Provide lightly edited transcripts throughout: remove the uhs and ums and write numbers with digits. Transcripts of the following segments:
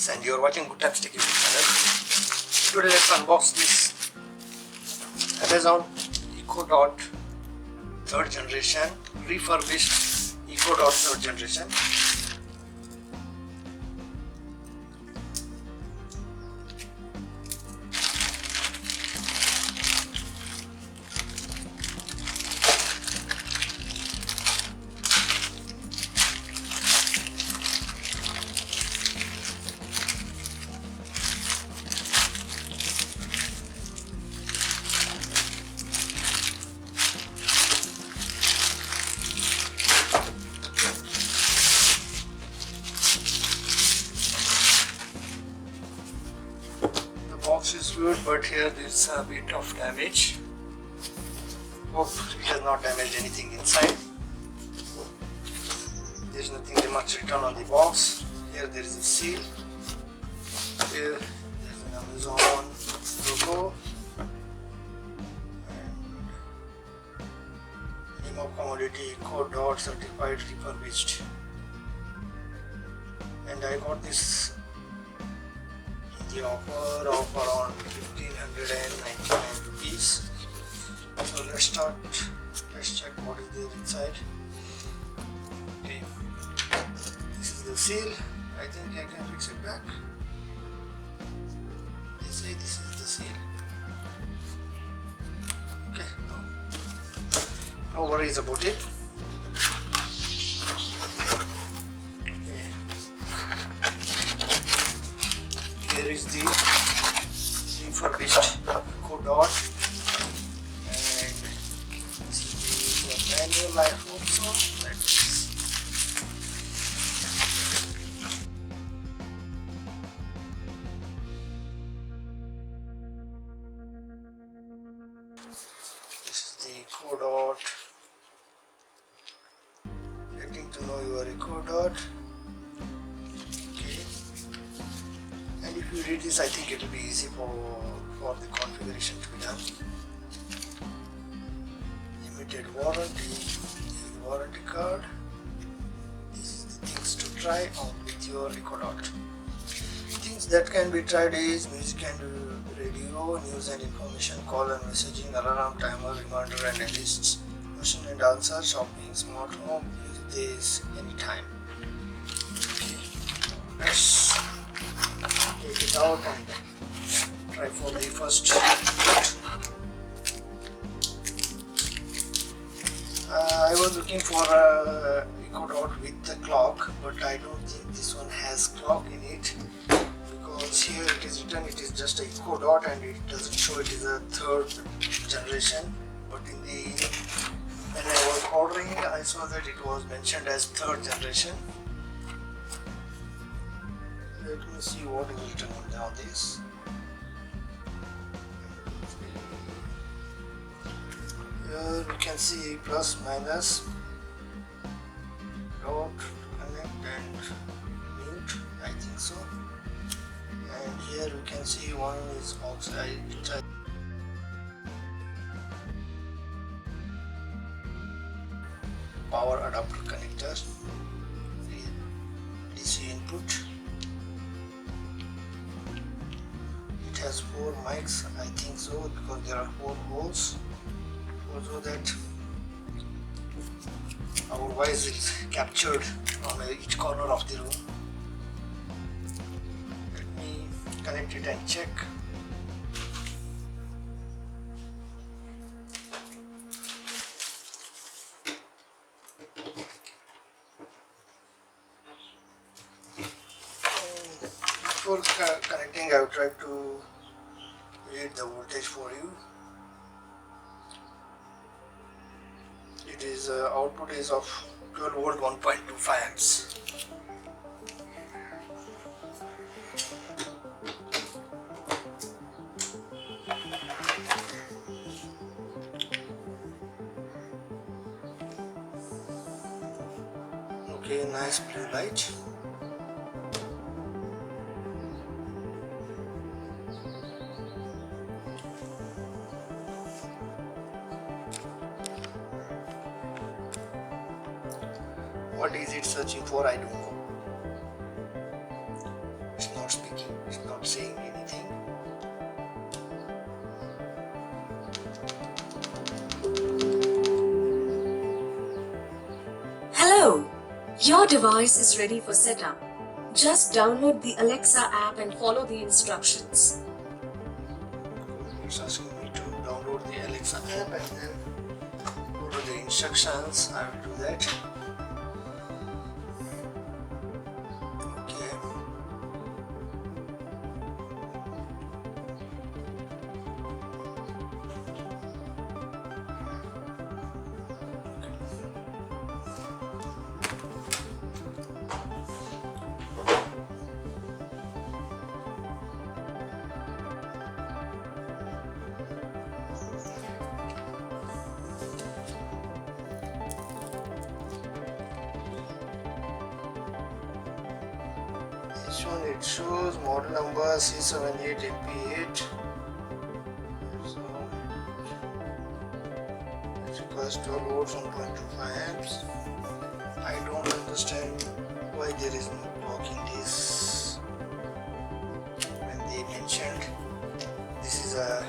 friends, and you are watching Good Times Tech YouTube channel. Today let's unbox this Amazon Echo Dot 3rd generation, refurbished Echo Dot 3rd generation. Box is good, but here there's a bit of damage. Hope it has not damaged anything inside. There's nothing much written on the box. Here there is a seal. Here there's an Amazon logo. Name of commodity Echo Dot certified refurbished. And I got this the offer of around 1599 rupees. So let's check what is there inside. Okay, this is the seal. I think I can fix it back. They say this is the seal. Okay, no worries about it. Here is the refurbished Echo Dot, and this is the manual. I hope so. This is the Echo Dot. Getting to know your Echo Dot. And if you read this, I think it will be easy for the configuration to be done. Limited warranty card. This is the things to try on with your Echo Dot. Things that can be tried is music and radio, news and information, call and messaging, alarm, timer, reminder and lists, question and answer, shopping, smart home, use this anytime. Okay, let's take it out and try for the first. I was looking for a Echo Dot with the clock, but I don't think this one has clock in it, because here it is written it is just a Echo Dot and it doesn't show it is a 3rd generation. But when I was ordering, I saw that it was mentioned as 3rd generation. Let me see what is written on this. Here we can see plus minus, dot, connect and mute, I think so. And here we can see one is outside. Power adapter connector, DC input. It has 4 mics, I think so, because there are 4 holes, so that our voice is captured on each corner of the room. Let me connect it and check. Before connecting, I will try to read the voltage for you. It is output is of 12 volt 1.25 amps. Okay, nice blue light. What is it searching for? I don't know. It's not It's not saying anything. Hello! Your device is ready for setup. Just download the Alexa app and follow the instructions. It's asking me to download the Alexa app and then follow the instructions. I will do that. Okay. This one it shows model number C78MP8. So it requires 12 volts 1.25 amps. I don't understand why there is no clock in this. When they mentioned this is a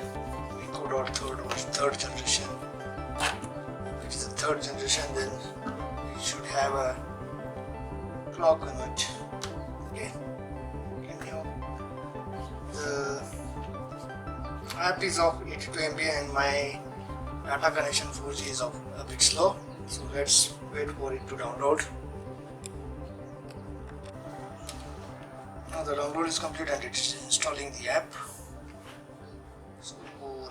third generation. If it is a third generation, then it should have a clock on it. Okay. The app is of 82 MB and my data connection 4G is of a bit slow, so let's wait for it to download. Now the download is complete and it is installing the app. So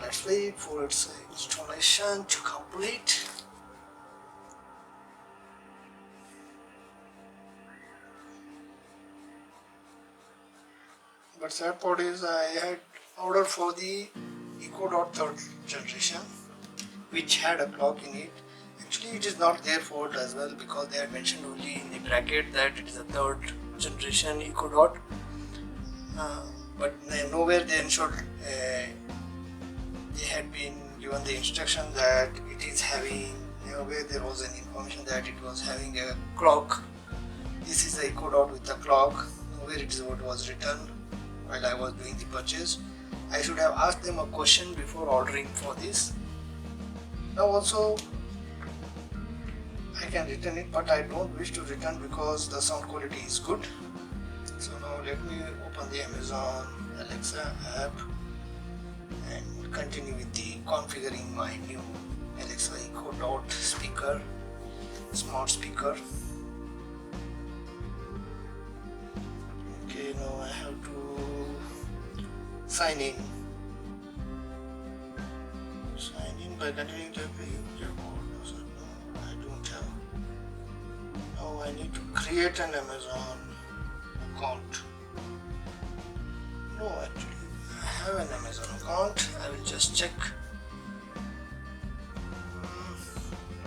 let's wait for its installation to complete. But sad part is I had ordered for the Echo Dot third generation, which had a clock in it. Actually, it is not their fault as well, because they had mentioned only in the bracket that it is a third generation Echo Dot. But nowhere they ensured they had been given the instruction that it is having, nowhere there was any information that it was having a clock. This is the Echo Dot with a clock. Nowhere it is what was written while I was doing the purchase. I should have asked them a question before ordering for this. Now also I can return it, but I don't wish to return because the sound quality is good. So now let me open the Amazon Alexa app and continue with the configuring my new Alexa Echo Dot speaker, smart speaker. Okay, now I have to sign in. Sign in by continuing to user code. No, I don't have. Now I need to create an Amazon account. No, actually, I have an Amazon account. I will just check.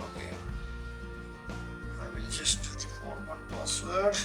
Okay. I will just do the forward password.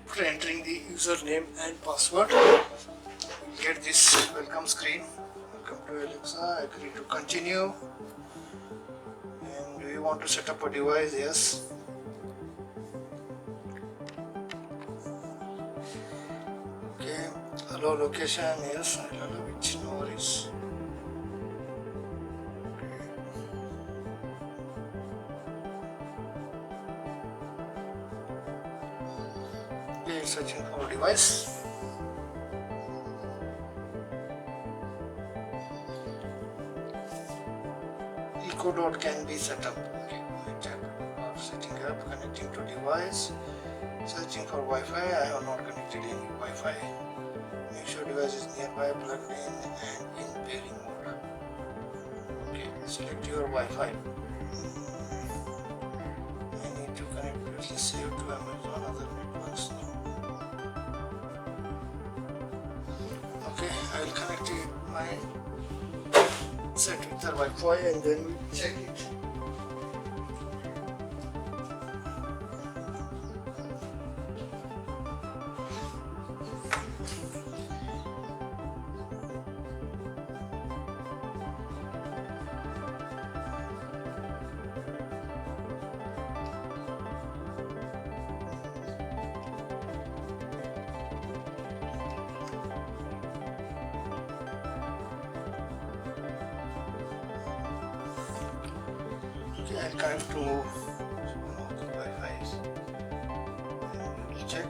After entering the username and password, you get this welcome screen. Welcome to Alexa. Agree to continue. And do you want to set up a device? Yes. Okay. Allow location. Yes. I'll allow it. No worries. Okay, searching for to device. Echo dot can be set up. Okay, tap or setting up, connecting to device, searching for Wi-Fi. I have not connected any Wi-Fi. Make sure device is nearby, plugged in and in pairing mode. Okay, select your Wi-Fi. I need to connect previously saved to Amazon other networks. Okay, I will connect it my set with the Wi-Fi and then we check it. Okay, I'll connect to one of the Wi-Fi's and we'll check.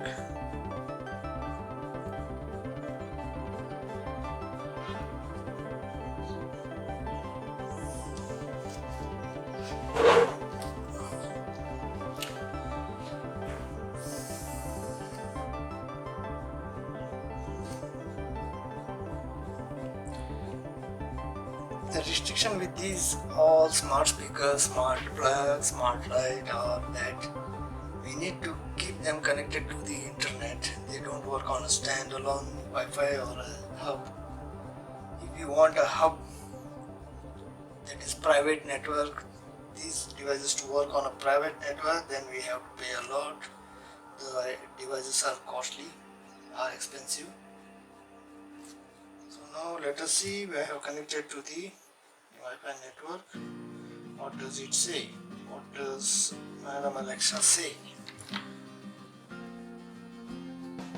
The restriction with these all smart speakers, smart plug, smart light are that we need to keep them connected to the internet. They don't work on a standalone Wi-Fi or a hub. If you want a hub that is private network, these devices to work on a private network, then we have to pay a lot. The devices are costly, are expensive. So now let us see. We have connected to the Wi-Fi network. What does it say? What does Madam Alexa say?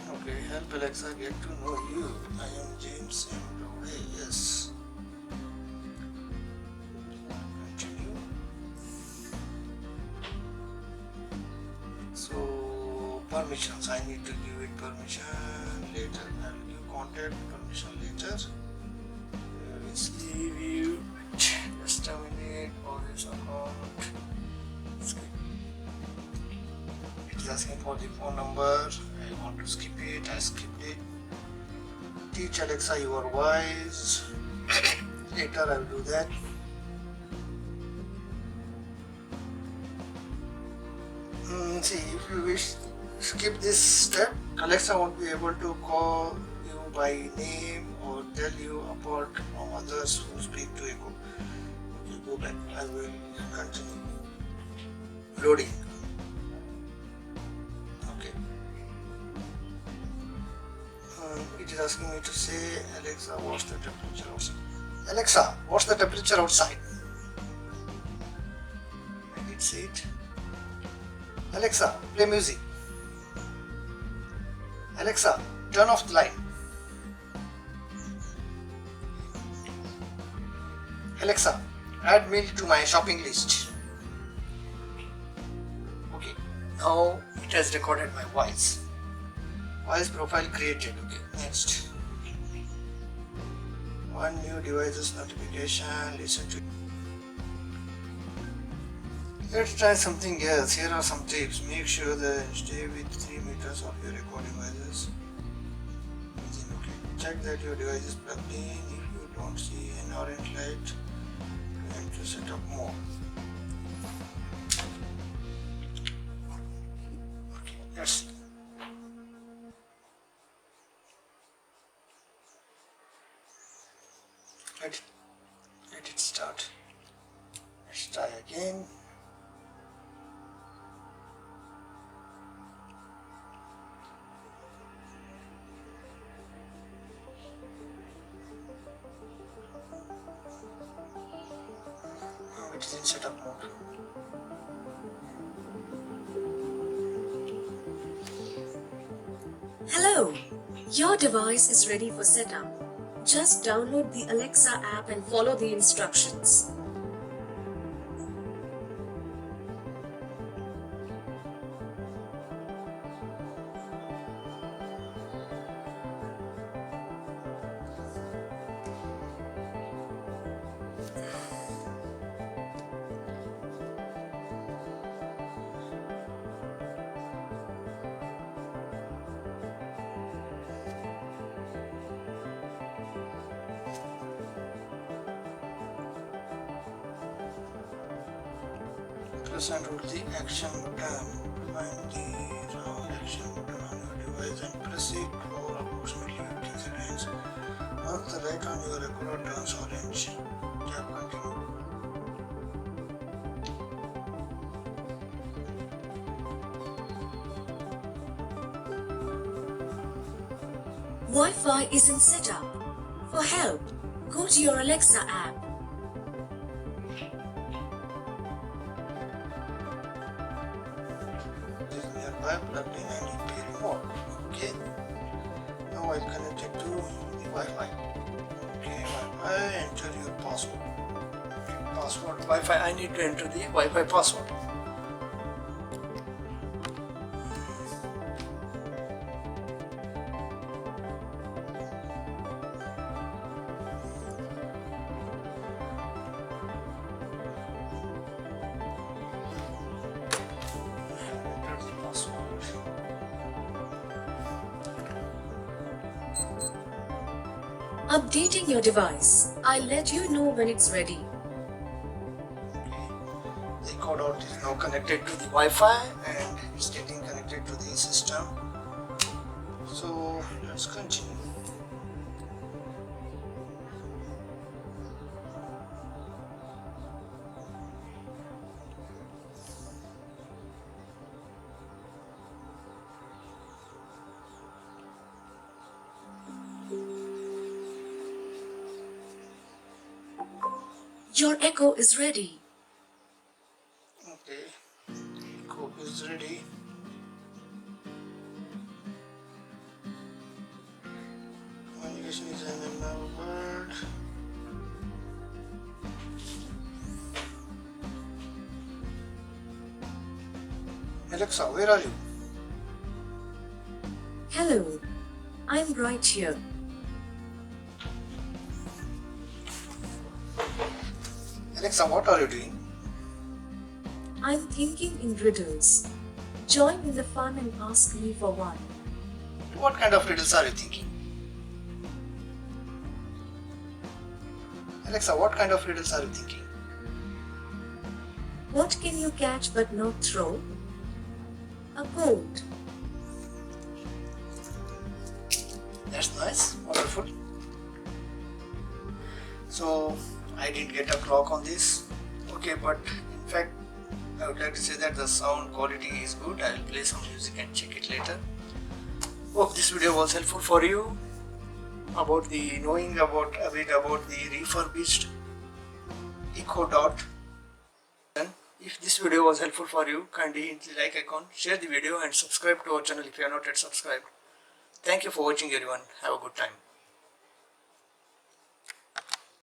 Okay, help Alexa get to know you. I am James M. Dowd. Yes. Continue. So permissions, I need to give it permission later. I will give contact permission later. Previously viewed. Just terminate all this account. Skip. It is asking for the phone number. I want to skip it. I skipped it. Teach Alexa your voice. Later I will do that. See, if you wish skip this step, Alexa won't be able to call you by name or tell you apart from others who speak to Echo. Okay, go back. I will continue. Loading. Okay. It is asking me to say, Alexa, what's the temperature outside? Alexa, what's the temperature outside? I did say it. Alexa, play music. Alexa, turn off the light. Alexa, add meal to my shopping list. Okay, now it has recorded my voice. Voice profile created. Okay, next. One new devices notification. Listen to. Let's try something else. Here are some tips. Make sure that stay within 3 meters of your recording devices. Okay. Check that your device is plugged in. If you don't see an orange light, you have to set up more. Okay, let's see. Let it start. Let's try again. It is in setup mode. Hello, your device is ready for setup. Just download the Alexa app and follow the instructions. Press and hold the action button. Find the wrong action button on your device and press it for approximately 15 seconds. Once the light on your recorder turns orange, tap continue. Wi-Fi isn't set up. For help, go to your Alexa app. This is nearby plugged in and in pairing mode. Okay. Now I'll connect it to the Wi-Fi. Okay, Wi-Fi, enter your password. Password Wi-Fi. I need to enter the Wi-Fi password. Enter the password. Updating your device. I'll let you know when it's ready. The Echo is now connected to the Wi-Fi and it's getting connected to the system. So let's continue. Your Echo is ready. Okay, Echo is ready. Communication is enabled. Alexa, where are you? Hello, I'm right here. Alexa, what are you doing? I'm thinking in riddles. Join in the fun and ask me for one. What kind of riddles are you thinking? Alexa, what kind of riddles are you thinking? What can you catch but not throw? A boat. That's nice, wonderful. So I didn't get a clock on this. Okay, but in fact I would like to say that the sound quality is good. I will play some music and check it later. Hope this video was helpful for you about the knowing about a bit about the refurbished Echo Dot. If this video was helpful for you, kindly hit the like icon, share the video and subscribe to our channel if you are not yet subscribed. Thank you for watching everyone. Have a good time.